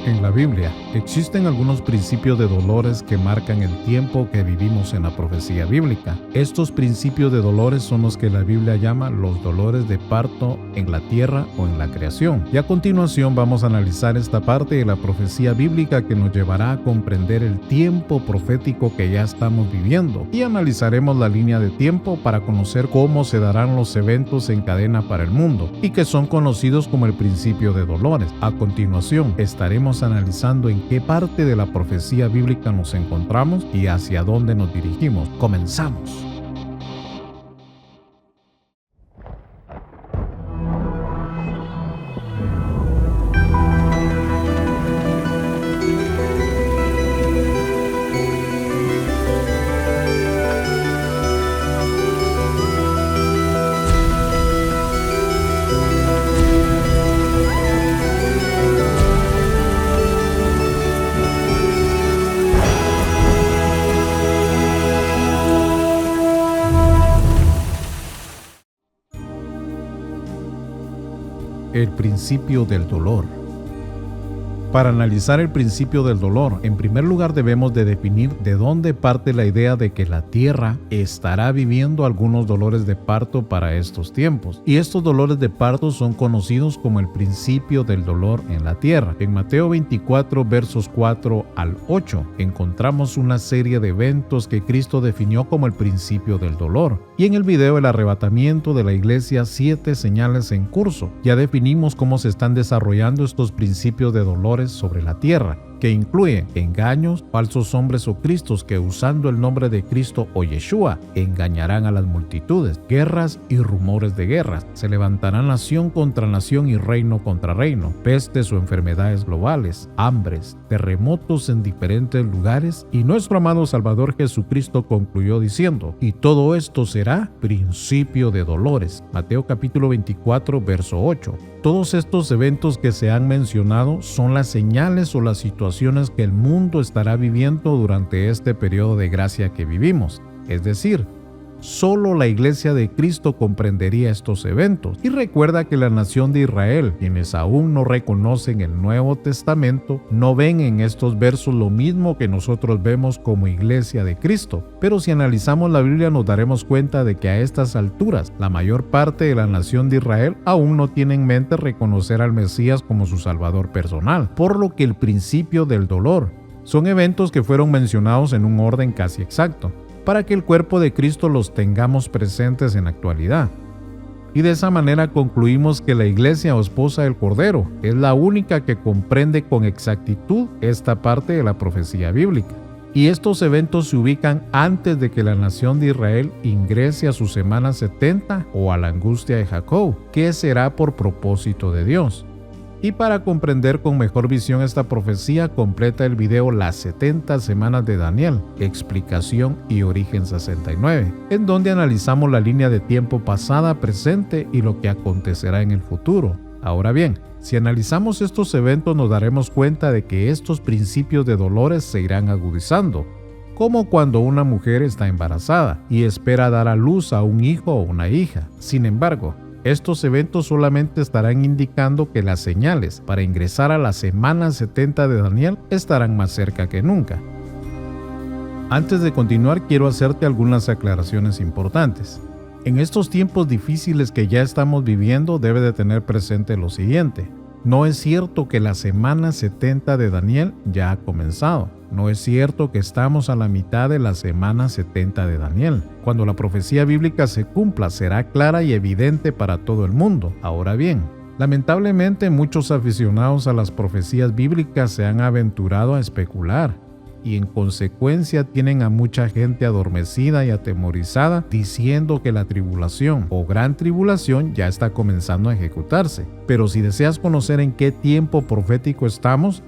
En la Biblia existen algunos principios de dolores que marcan el tiempo que vivimos en la profecía bíblica. Estos principios de dolores son los que la Biblia llama los dolores de parto en la tierra o en la creación. Y a continuación vamos a analizar esta parte de la profecía bíblica que nos llevará a comprender el tiempo profético que ya estamos viviendo. Y analizaremos la línea de tiempo para conocer cómo se darán los eventos en cadena para el mundo y que son conocidos como el principio de dolores. A continuación estaremos analizando en qué parte de la profecía bíblica nos encontramos y hacia dónde nos dirigimos. Comenzamos. El principio del dolor. Para analizar el principio del dolor, en primer lugar debemos de definir de dónde parte la idea de que la tierra estará viviendo algunos dolores de parto para estos tiempos. Y estos dolores de parto son conocidos como el principio del dolor en la tierra. En Mateo 24, versos 4 al 8, encontramos una serie de eventos que Cristo definió como el principio del dolor. Y en el video El arrebatamiento de la iglesia, 7 señales en curso, ya definimos cómo se están desarrollando estos principios de dolores sobre la tierra, que incluye engaños, falsos hombres o cristos que usando el nombre de Cristo o Yeshua engañarán a las multitudes, guerras y rumores de guerras. Se levantará nación contra nación y reino contra reino, pestes o enfermedades globales, hambres, terremotos en diferentes lugares, y nuestro amado Salvador Jesucristo concluyó diciendo: y todo esto será principio de dolores. Mateo capítulo 24, verso 8. Todos estos eventos que se han mencionado son las señales o las situaciones que el mundo estará viviendo durante este periodo de gracia que vivimos. Es decir, solo la iglesia de Cristo comprendería estos eventos. Y recuerda que la nación de Israel, quienes aún no reconocen el Nuevo Testamento, no ven en estos versos lo mismo que nosotros vemos como iglesia de Cristo. Pero si analizamos la Biblia nos daremos cuenta de que a estas alturas, la mayor parte de la nación de Israel aún no tiene en mente reconocer al Mesías como su Salvador personal. Por lo que el principio del dolor son eventos que fueron mencionados en un orden casi exacto, para que el cuerpo de Cristo los tengamos presentes en la actualidad. Y de esa manera concluimos que la iglesia o esposa del Cordero es la única que comprende con exactitud esta parte de la profecía bíblica. Y estos eventos se ubican antes de que la nación de Israel ingrese a su semana 70 o a la angustia de Jacob, que será por propósito de Dios. Y para comprender con mejor visión esta profecía, completa el video Las 70 semanas de Daniel, explicación y origen 69, en donde analizamos la línea de tiempo pasada, presente y lo que acontecerá en el futuro. Ahora bien, si analizamos estos eventos nos daremos cuenta de que estos principios de dolores se irán agudizando, como cuando una mujer está embarazada y espera dar a luz a un hijo o una hija. Sin embargo, estos eventos solamente estarán indicando que las señales para ingresar a la semana 70 de Daniel estarán más cerca que nunca. Antes de continuar, quiero hacerte algunas aclaraciones importantes. En estos tiempos difíciles que ya estamos viviendo, debe de tener presente lo siguiente. No es cierto que la semana 70 de Daniel ya ha comenzado. No es cierto que estamos a la mitad de la semana 70 de Daniel. Cuando la profecía bíblica se cumpla, será clara y evidente para todo el mundo. Ahora bien, lamentablemente muchos aficionados a las profecías bíblicas se han aventurado a especular y en consecuencia tienen a mucha gente adormecida y atemorizada diciendo que la tribulación o gran tribulación ya está comenzando a ejecutarse. Pero si deseas conocer en qué tiempo profético estamos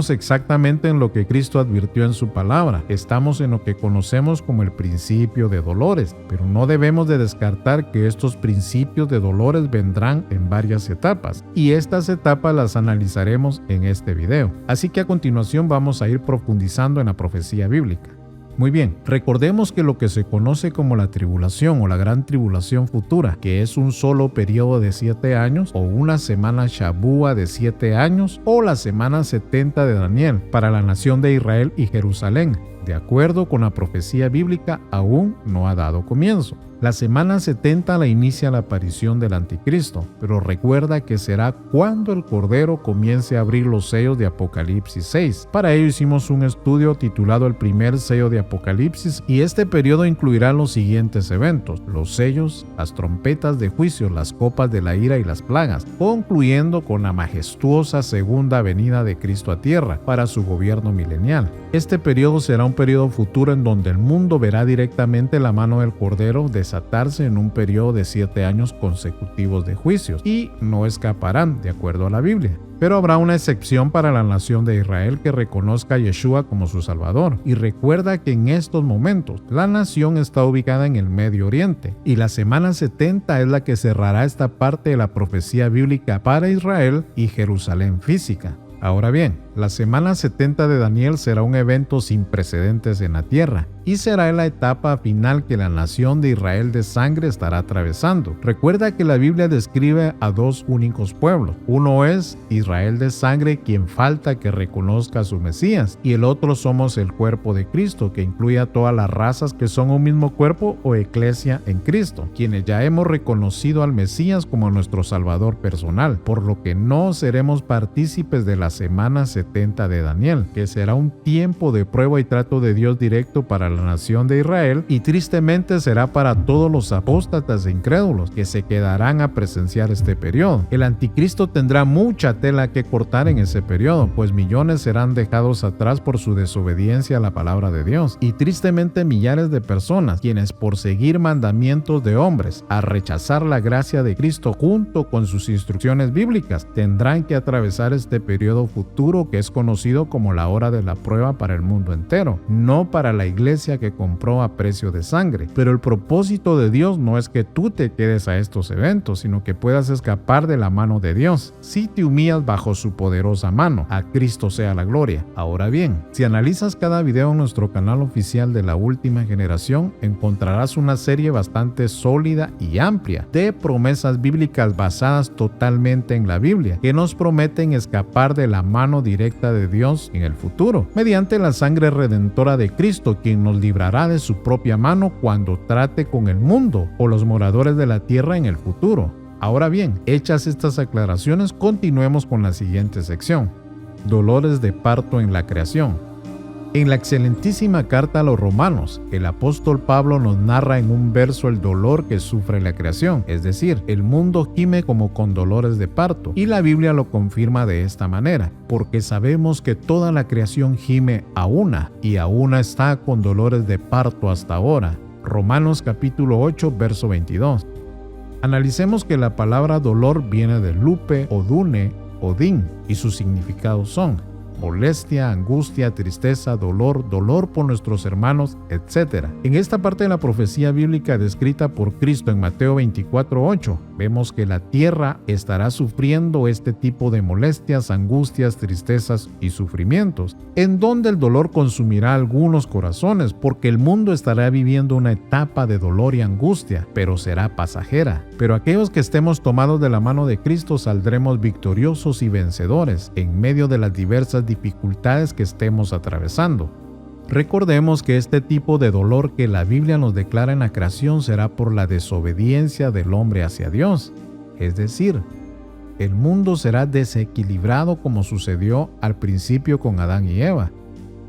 exactamente en lo que Cristo advirtió en su palabra. Estamos en lo que conocemos como el principio de dolores, pero no debemos de descartar que estos principios de dolores vendrán en varias etapas, y estas etapas las analizaremos en este video. Así que a continuación vamos a ir profundizando en la profecía bíblica. Muy bien, recordemos que lo que se conoce como la tribulación o la gran tribulación futura, que es un solo periodo de 7 años o una semana Shabúa de 7 años o la semana 70 de Daniel para la nación de Israel y Jerusalén, de acuerdo con la profecía bíblica, aún no ha dado comienzo. La semana 70 la inicia la aparición del anticristo, pero recuerda que será cuando el Cordero comience a abrir los sellos de Apocalipsis 6. Para ello hicimos un estudio titulado El primer sello de Apocalipsis y este periodo incluirá los siguientes eventos: los sellos, las trompetas de juicio, las copas de la ira y las plagas, concluyendo con la majestuosa segunda venida de Cristo a tierra para su gobierno milenial. Este periodo será un periodo futuro en donde el mundo verá directamente la mano del Cordero desatarse en un periodo de 7 años consecutivos de juicios y no escaparán, de acuerdo a la Biblia. Pero habrá una excepción para la nación de Israel que reconozca a Yeshua como su Salvador. Y recuerda que en estos momentos la nación está ubicada en el Medio Oriente y la semana 70 es la que cerrará esta parte de la profecía bíblica para Israel y Jerusalén física. Ahora bien, la semana 70 de Daniel será un evento sin precedentes en la tierra y será la etapa final que la nación de Israel de sangre estará atravesando. Recuerda que la Biblia describe a dos únicos pueblos. Uno es Israel de sangre, quien falta que reconozca a su Mesías, y el otro somos el cuerpo de Cristo, que incluye a todas las razas que son un mismo cuerpo o eclesia en Cristo, quienes ya hemos reconocido al Mesías como nuestro Salvador personal, por lo que no seremos partícipes de la semana 70 de Daniel, que será un tiempo de prueba y trato de Dios directo para la nación de Israel, y tristemente será para todos los apóstatas e incrédulos que se quedarán a presenciar este periodo. El anticristo tendrá mucha tela que cortar en ese periodo, pues millones serán dejados atrás por su desobediencia a la palabra de Dios, y tristemente millares de personas quienes por seguir mandamientos de hombres, a rechazar la gracia de Cristo junto con sus instrucciones bíblicas, tendrán que atravesar este periodo futuro que es conocido como la hora de la prueba para el mundo entero, no para la iglesia que compró a precio de sangre. Pero el propósito de Dios no es que tú te quedes a estos eventos, sino que puedas escapar de la mano de Dios si te humillas bajo su poderosa mano. A Cristo sea la gloria. Ahora bien, si analizas cada video en nuestro canal oficial de la última generación, encontrarás una serie bastante sólida y amplia de promesas bíblicas basadas totalmente en la Biblia, que nos prometen escapar de la mano directa de Dios en el futuro, mediante la sangre redentora de Cristo, quien nos librará de su propia mano cuando trate con el mundo o los moradores de la tierra en el futuro. Ahora bien, hechas estas aclaraciones, continuemos con la siguiente sección: dolores de parto en la creación. En la excelentísima carta a los Romanos, el apóstol Pablo nos narra en un verso el dolor que sufre la creación, es decir, el mundo gime como con dolores de parto, y la Biblia lo confirma de esta manera: porque sabemos que toda la creación gime a una, y a una está con dolores de parto hasta ahora. Romanos capítulo 8, verso 22. Analicemos que la palabra dolor viene de lupe, odune, odín, y sus significados son molestia, angustia, tristeza, dolor por nuestros hermanos, etc. En esta parte de la profecía bíblica descrita por Cristo en Mateo 24:8, vemos que la tierra estará sufriendo este tipo de molestias, angustias, tristezas y sufrimientos, en donde el dolor consumirá algunos corazones, porque el mundo estará viviendo una etapa de dolor y angustia, pero será pasajera. Pero aquellos que estemos tomados de la mano de Cristo saldremos victoriosos y vencedores en medio de las diversas dificultades que estemos atravesando. Recordemos que este tipo de dolor que la Biblia nos declara en la creación será por la desobediencia del hombre hacia Dios. Es decir, el mundo será desequilibrado como sucedió al principio con Adán y Eva,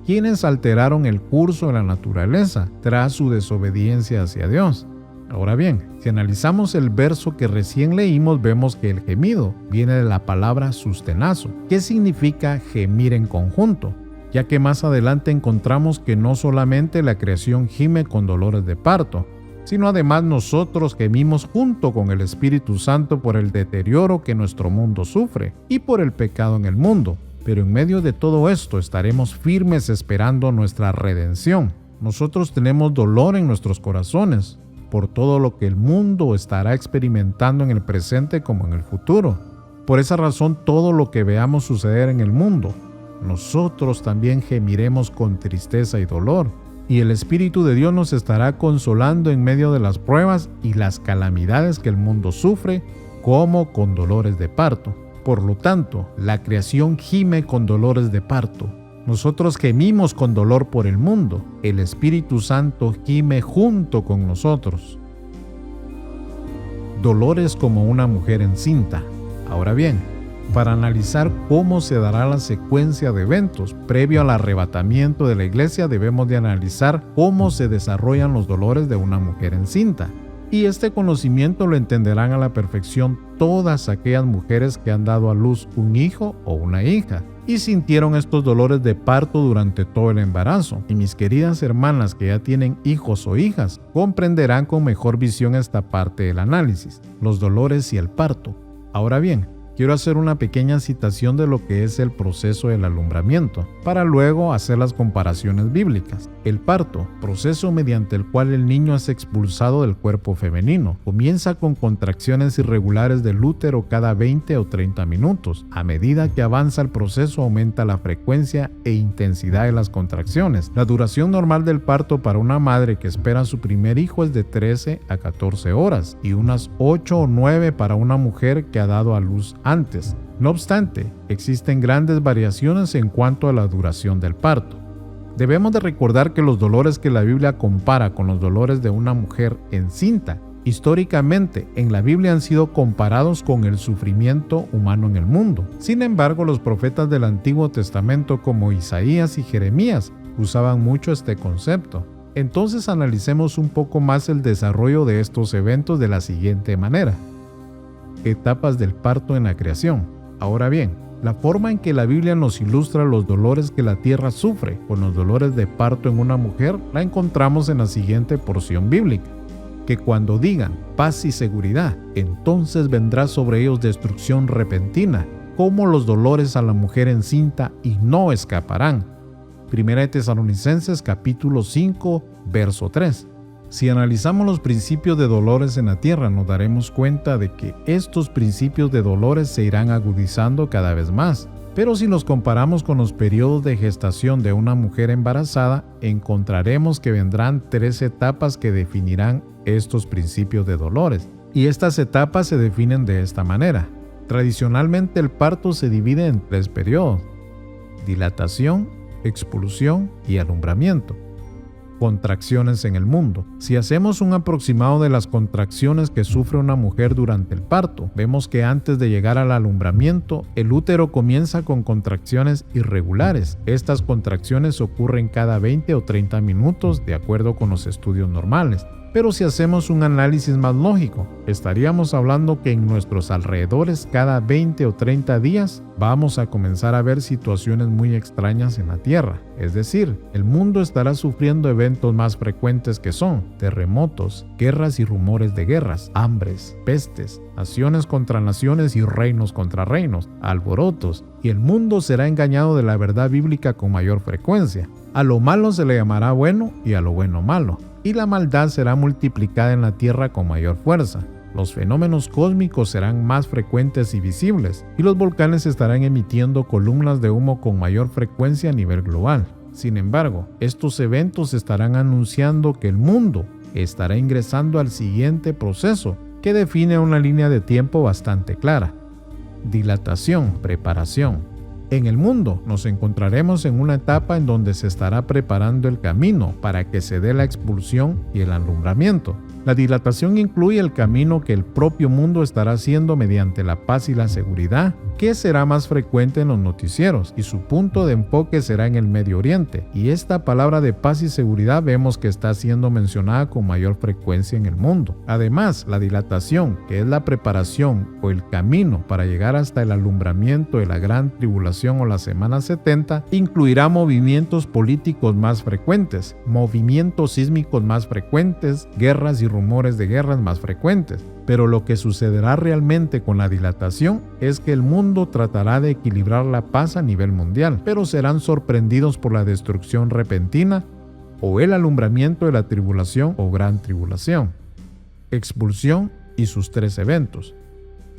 quienes alteraron el curso de la naturaleza tras su desobediencia hacia Dios. Ahora bien, si analizamos el verso que recién leímos, vemos que el gemido viene de la palabra sustenazo, que significa gemir en conjunto, ya que más adelante encontramos que no solamente la creación gime con dolores de parto, sino además nosotros gemimos junto con el Espíritu Santo por el deterioro que nuestro mundo sufre y por el pecado en el mundo. Pero en medio de todo esto estaremos firmes esperando nuestra redención. Nosotros tenemos dolor en nuestros corazones por todo lo que el mundo estará experimentando en el presente como en el futuro. Por esa razón, todo lo que veamos suceder en el mundo, nosotros también gemiremos con tristeza y dolor, y el Espíritu de Dios nos estará consolando en medio de las pruebas y las calamidades que el mundo sufre, como con dolores de parto. Por lo tanto, la creación gime con dolores de parto. Nosotros gemimos con dolor por el mundo. El Espíritu Santo gime junto con nosotros. Dolores como una mujer encinta. Ahora bien, para analizar cómo se dará la secuencia de eventos previo al arrebatamiento de la iglesia, debemos de analizar cómo se desarrollan los dolores de una mujer encinta. Y este conocimiento lo entenderán a la perfección todas aquellas mujeres que han dado a luz un hijo o una hija y sintieron estos dolores de parto durante todo el embarazo. Y mis queridas hermanas que ya tienen hijos o hijas comprenderán con mejor visión esta parte del análisis, los dolores y el parto. Ahora bien, quiero hacer una pequeña citación de lo que es el proceso del alumbramiento, para luego hacer las comparaciones bíblicas. El parto, proceso mediante el cual el niño es expulsado del cuerpo femenino, comienza con contracciones irregulares del útero cada 20 o 30 minutos. A medida que avanza el proceso, aumenta la frecuencia e intensidad de las contracciones. La duración normal del parto para una madre que espera a su primer hijo es de 13 a 14 horas y unas 8 o 9 para una mujer que ha dado a luz antes. No obstante, existen grandes variaciones en cuanto a la duración del parto. Debemos de recordar que los dolores que la Biblia compara con los dolores de una mujer encinta, históricamente en la Biblia han sido comparados con el sufrimiento humano en el mundo. Sin embargo, los profetas del Antiguo Testamento como Isaías y Jeremías usaban mucho este concepto. Entonces analicemos un poco más el desarrollo de estos eventos de la siguiente manera. Etapas del parto en la creación. Ahora bien, la forma en que la Biblia nos ilustra los dolores que la tierra sufre con los dolores de parto en una mujer la encontramos en la siguiente porción bíblica: que cuando digan paz y seguridad, entonces vendrá sobre ellos destrucción repentina, como los dolores a la mujer encinta, y no escaparán. Primera de Tesalonicenses capítulo 5, verso 3. Si analizamos los principios de dolores en la tierra, nos daremos cuenta de que estos principios de dolores se irán agudizando cada vez más. Pero si los comparamos con los periodos de gestación de una mujer embarazada, encontraremos que vendrán 3 etapas que definirán estos principios de dolores. Y estas etapas se definen de esta manera. Tradicionalmente el parto se divide en 3 periodos: dilatación, expulsión y alumbramiento. Contracciones en el mundo. Si hacemos un aproximado de las contracciones que sufre una mujer durante el parto, vemos que antes de llegar al alumbramiento, el útero comienza con contracciones irregulares. Estas contracciones ocurren cada 20 o 30 minutos de acuerdo con los estudios normales. Pero si hacemos un análisis más lógico, estaríamos hablando que en nuestros alrededores cada 20 o 30 días vamos a comenzar a ver situaciones muy extrañas en la Tierra. Es decir, el mundo estará sufriendo eventos más frecuentes que son terremotos, guerras y rumores de guerras, hambres, pestes, naciones contra naciones y reinos contra reinos, alborotos, y el mundo será engañado de la verdad bíblica con mayor frecuencia. A lo malo se le llamará bueno y a lo bueno malo, y la maldad será multiplicada en la tierra con mayor fuerza. Los fenómenos cósmicos serán más frecuentes y visibles, y los volcanes estarán emitiendo columnas de humo con mayor frecuencia a nivel global. Sin embargo, estos eventos estarán anunciando que el mundo estará ingresando al siguiente proceso, que define una línea de tiempo bastante clara: dilatación, preparación. En el mundo nos encontraremos en una etapa en donde se estará preparando el camino para que se dé la expulsión y el alumbramiento. La dilatación incluye el camino que el propio mundo estará haciendo mediante la paz y la seguridad, que será más frecuente en los noticieros, y su punto de enfoque será en el Medio Oriente. Y esta palabra de paz y seguridad vemos que está siendo mencionada con mayor frecuencia en el mundo. Además, la dilatación, que es la preparación o el camino para llegar hasta el alumbramiento de la gran tribulación o la semana 70, incluirá movimientos políticos más frecuentes, movimientos sísmicos más frecuentes, guerras y rumores de guerras más frecuentes. Pero lo que sucederá realmente con la dilatación es que el mundo tratará de equilibrar la paz a nivel mundial, pero serán sorprendidos por la destrucción repentina o el alumbramiento de la tribulación o gran tribulación. Expulsión y sus 3 eventos.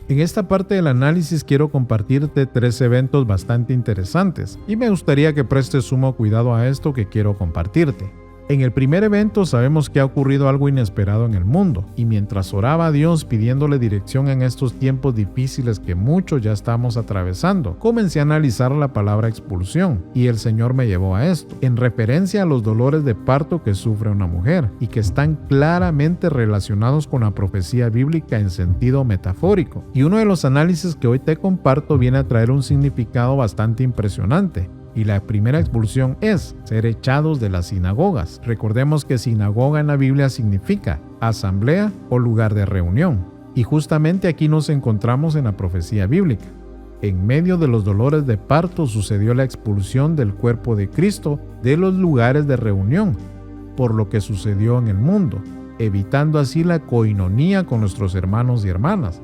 En esta parte del análisis quiero compartirte 3 eventos bastante interesantes y me gustaría que prestes sumo cuidado a esto que quiero compartirte. En el primer evento sabemos que ha ocurrido algo inesperado en el mundo, y mientras oraba a Dios pidiéndole dirección en estos tiempos difíciles que muchos ya estamos atravesando, comencé a analizar la palabra expulsión, y el Señor me llevó a esto, en referencia a los dolores de parto que sufre una mujer, y que están claramente relacionados con la profecía bíblica en sentido metafórico. Y uno de los análisis que hoy te comparto viene a traer un significado bastante impresionante. Y la primera expulsión es ser echados de las sinagogas. Recordemos que sinagoga en la Biblia significa asamblea o lugar de reunión. Y justamente aquí nos encontramos en la profecía bíblica. En medio de los dolores de parto sucedió la expulsión del cuerpo de Cristo de los lugares de reunión, por lo que sucedió en el mundo, evitando así la coinonía con nuestros hermanos y hermanas.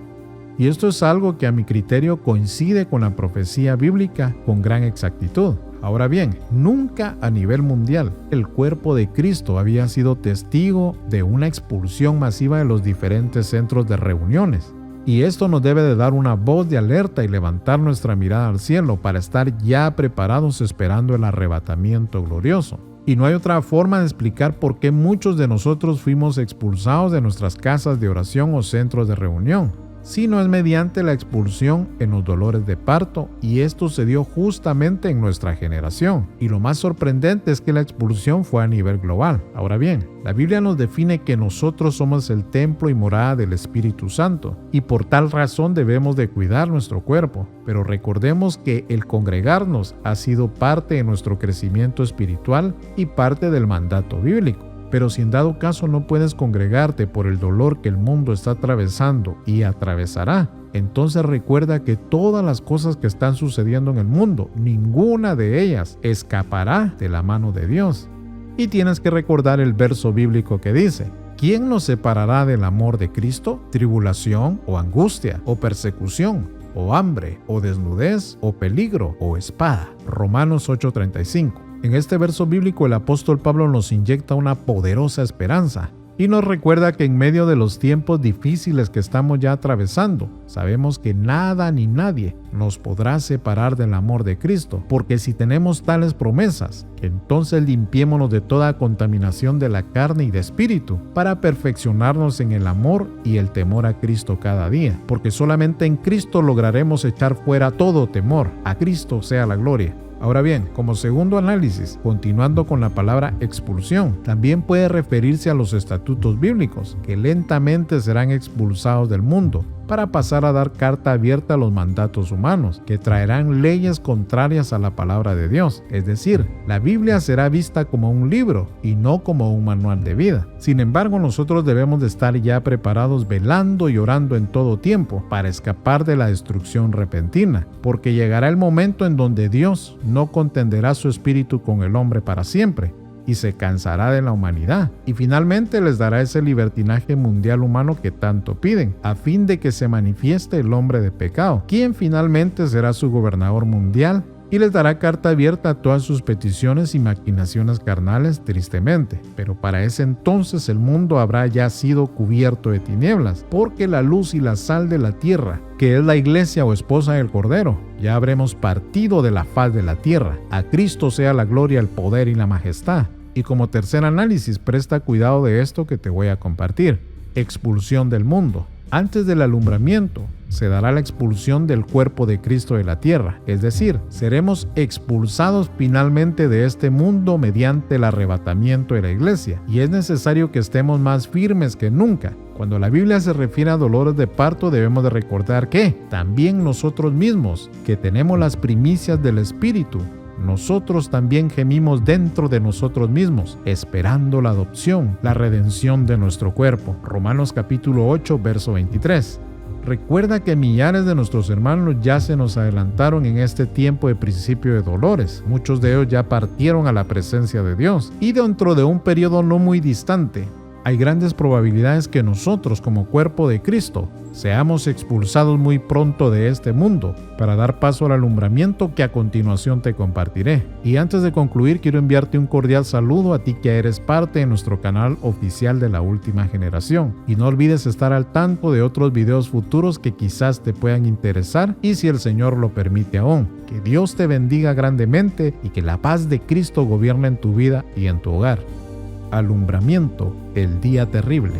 Y esto es algo que a mi criterio coincide con la profecía bíblica con gran exactitud. Ahora bien, nunca a nivel mundial el cuerpo de Cristo había sido testigo de una expulsión masiva de los diferentes centros de reuniones. Y esto nos debe de dar una voz de alerta y levantar nuestra mirada al cielo para estar ya preparados esperando el arrebatamiento glorioso. Y no hay otra forma de explicar por qué muchos de nosotros fuimos expulsados de nuestras casas de oración o centros de reunión, sino es mediante la expulsión en los dolores de parto, y esto se dio justamente en nuestra generación. Y lo más sorprendente es que la expulsión fue a nivel global. Ahora bien, la Biblia nos define que nosotros somos el templo y morada del Espíritu Santo, y por tal razón debemos de cuidar nuestro cuerpo. Pero recordemos que el congregarnos ha sido parte de nuestro crecimiento espiritual y parte del mandato bíblico. Pero si en dado caso no puedes congregarte por el dolor que el mundo está atravesando y atravesará, entonces recuerda que todas las cosas que están sucediendo en el mundo, ninguna de ellas escapará de la mano de Dios. Y tienes que recordar el verso bíblico que dice: ¿quién nos separará del amor de Cristo? ¿Tribulación o angustia o persecución o hambre o desnudez o peligro o espada? Romanos 8:35. En este verso bíblico el apóstol Pablo nos inyecta una poderosa esperanza y nos recuerda que en medio de los tiempos difíciles que estamos ya atravesando, sabemos que nada ni nadie nos podrá separar del amor de Cristo, porque si tenemos tales promesas, entonces limpiémonos de toda contaminación de la carne y de espíritu, para perfeccionarnos en el amor y el temor a Cristo cada día, porque solamente en Cristo lograremos echar fuera todo temor. A Cristo sea la gloria. Ahora bien, como segundo análisis, continuando con la palabra expulsión, también puede referirse a los estatutos bíblicos, que lentamente serán expulsados del mundo, para pasar a dar carta abierta a los mandatos humanos, que traerán leyes contrarias a la palabra de Dios. Es decir, la Biblia será vista como un libro y no como un manual de vida. Sin embargo, nosotros debemos de estar ya preparados, velando y orando en todo tiempo para escapar de la destrucción repentina, porque llegará el momento en donde Dios no contenderá su espíritu con el hombre para siempre, y se cansará de la humanidad, y finalmente les dará ese libertinaje mundial humano que tanto piden, a fin de que se manifieste el hombre de pecado, quien finalmente será su gobernador mundial, y les dará carta abierta a todas sus peticiones y maquinaciones carnales, tristemente. Pero para ese entonces el mundo habrá ya sido cubierto de tinieblas, porque la luz y la sal de la tierra, que es la iglesia o esposa del Cordero, ya habremos partido de la faz de la tierra. A Cristo sea la gloria, el poder y la majestad. Y como tercer análisis, presta cuidado de esto que te voy a compartir: expulsión del mundo. Antes del alumbramiento, se dará la expulsión del cuerpo de Cristo de la tierra, es decir, seremos expulsados finalmente de este mundo mediante el arrebatamiento de la iglesia, y es necesario que estemos más firmes que nunca. Cuando la Biblia se refiere a dolores de parto, debemos de recordar que también nosotros mismos, que tenemos las primicias del Espíritu, nosotros también gemimos dentro de nosotros mismos, esperando la adopción, la redención de nuestro cuerpo. Romanos capítulo 8, verso 23. Recuerda que millares de nuestros hermanos ya se nos adelantaron en este tiempo de principio de dolores. Muchos de ellos ya partieron a la presencia de Dios, y dentro de un periodo no muy distante, hay grandes probabilidades que nosotros, como cuerpo de Cristo, seamos expulsados muy pronto de este mundo para dar paso al alumbramiento que a continuación te compartiré. Y antes de concluir, quiero enviarte un cordial saludo a ti que eres parte de nuestro canal oficial de La Última Generación. Y no olvides estar al tanto de otros videos futuros que quizás te puedan interesar, y si el Señor lo permite aún. Que Dios te bendiga grandemente y que la paz de Cristo gobierne en tu vida y en tu hogar. alumbramiento, el día terrible.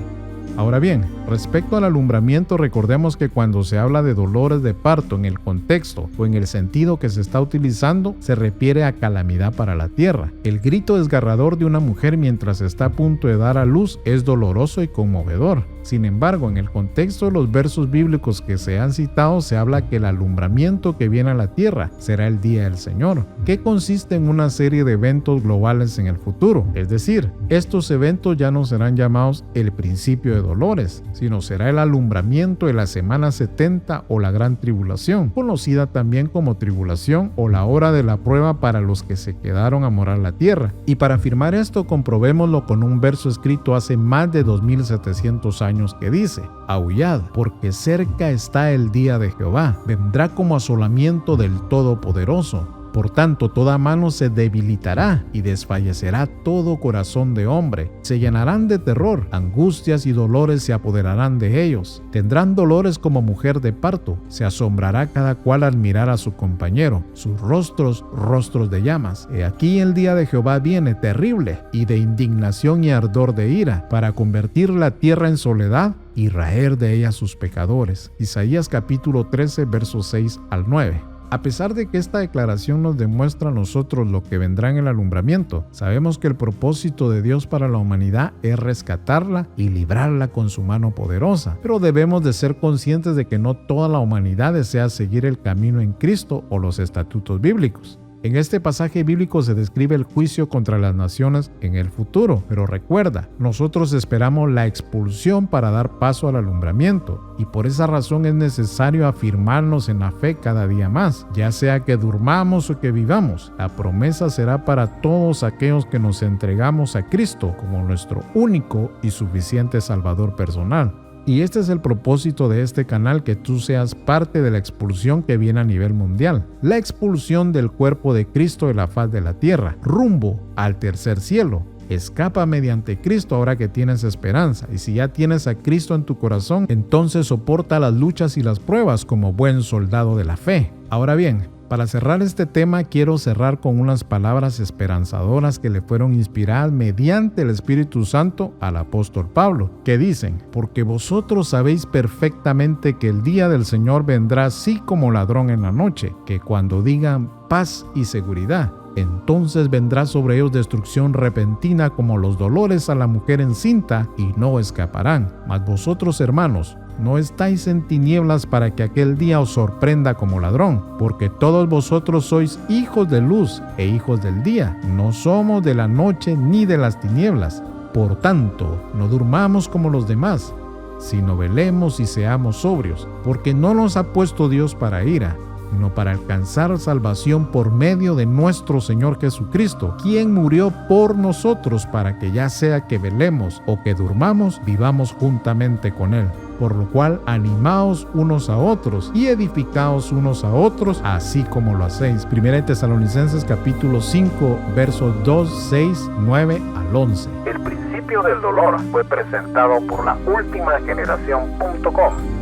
Ahora bien, respecto al alumbramiento, recordemos que cuando se habla de dolores de parto en el contexto o en el sentido que se está utilizando, se refiere a calamidad para la tierra. El grito desgarrador de una mujer mientras está a punto de dar a luz es doloroso y conmovedor. Sin embargo, en el contexto de los versos bíblicos que se han citado, se habla que el alumbramiento que viene a la tierra será el día del Señor, que consiste en una serie de eventos globales en el futuro. Es decir, estos eventos ya no serán llamados el principio de dolores, sino será el alumbramiento de la semana 70 o la gran tribulación, conocida también como tribulación o la hora de la prueba para los que se quedaron a morar la tierra. Y para afirmar esto, comprobémoslo con un verso escrito hace más de 2700 años que dice: aullad, porque cerca está el día de Jehová, vendrá como asolamiento del Todopoderoso. Por tanto, toda mano se debilitará y desfallecerá todo corazón de hombre. Se llenarán de terror, angustias y dolores se apoderarán de ellos. Tendrán dolores como mujer de parto. Se asombrará cada cual al mirar a su compañero. Sus rostros, rostros de llamas. He aquí el día de Jehová viene terrible y de indignación y ardor de ira, para convertir la tierra en soledad y raer de ella sus pecadores. Isaías capítulo 13, versos 6 al 9. A pesar de que esta declaración nos demuestra a nosotros lo que vendrá en el alumbramiento, sabemos que el propósito de Dios para la humanidad es rescatarla y librarla con su mano poderosa. Pero debemos de ser conscientes de que no toda la humanidad desea seguir el camino en Cristo o los estatutos bíblicos. En este pasaje bíblico se describe el juicio contra las naciones en el futuro, pero recuerda, nosotros esperamos la expulsión para dar paso al alumbramiento, y por esa razón es necesario afirmarnos en la fe cada día más, ya sea que durmamos o que vivamos. La promesa será para todos aquellos que nos entregamos a Cristo como nuestro único y suficiente Salvador personal. Y este es el propósito de este canal, que tú seas parte de la expulsión que viene a nivel mundial. La expulsión del cuerpo de Cristo de la faz de la tierra, rumbo al tercer cielo. Escapa mediante Cristo ahora que tienes esperanza. Y si ya tienes a Cristo en tu corazón, entonces soporta las luchas y las pruebas como buen soldado de la fe. Ahora bien, para cerrar este tema, quiero cerrar con unas palabras esperanzadoras que le fueron inspiradas mediante el Espíritu Santo al apóstol Pablo, que dicen: porque vosotros sabéis perfectamente que el día del Señor vendrá así como ladrón en la noche, que cuando digan paz y seguridad, entonces vendrá sobre ellos destrucción repentina como los dolores a la mujer encinta, y no escaparán. Mas vosotros, hermanos, no estáis en tinieblas para que aquel día os sorprenda como ladrón, porque todos vosotros sois hijos de luz e hijos del día. No somos de la noche ni de las tinieblas. Por tanto, no durmamos como los demás, sino velemos y seamos sobrios, porque no nos ha puesto Dios para ira, sino para alcanzar salvación por medio de nuestro Señor Jesucristo, quien murió por nosotros, para que ya sea que velemos o que durmamos, vivamos juntamente con Él. Por lo cual, animaos unos a otros y edificaos unos a otros, así como lo hacéis. 1 Tesalonicenses capítulo 5, versos 2, 6, 9 al 11. El principio del dolor fue presentado por la ultimageneración.com.